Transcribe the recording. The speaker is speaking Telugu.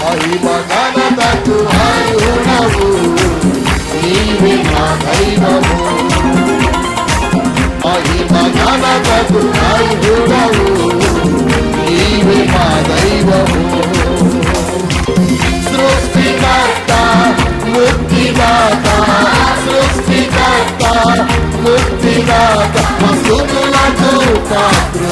మహిమ ఘనతకు అర్హుడవు నీవే మా దైవము మహిమ ఘనతకు అర్హుడవు నీవే మా దైవము సృష్టికర్త ముక్తిదాత సృష్టికర్త ముక్తిదాత స్తుతులకు పాత్రుడవు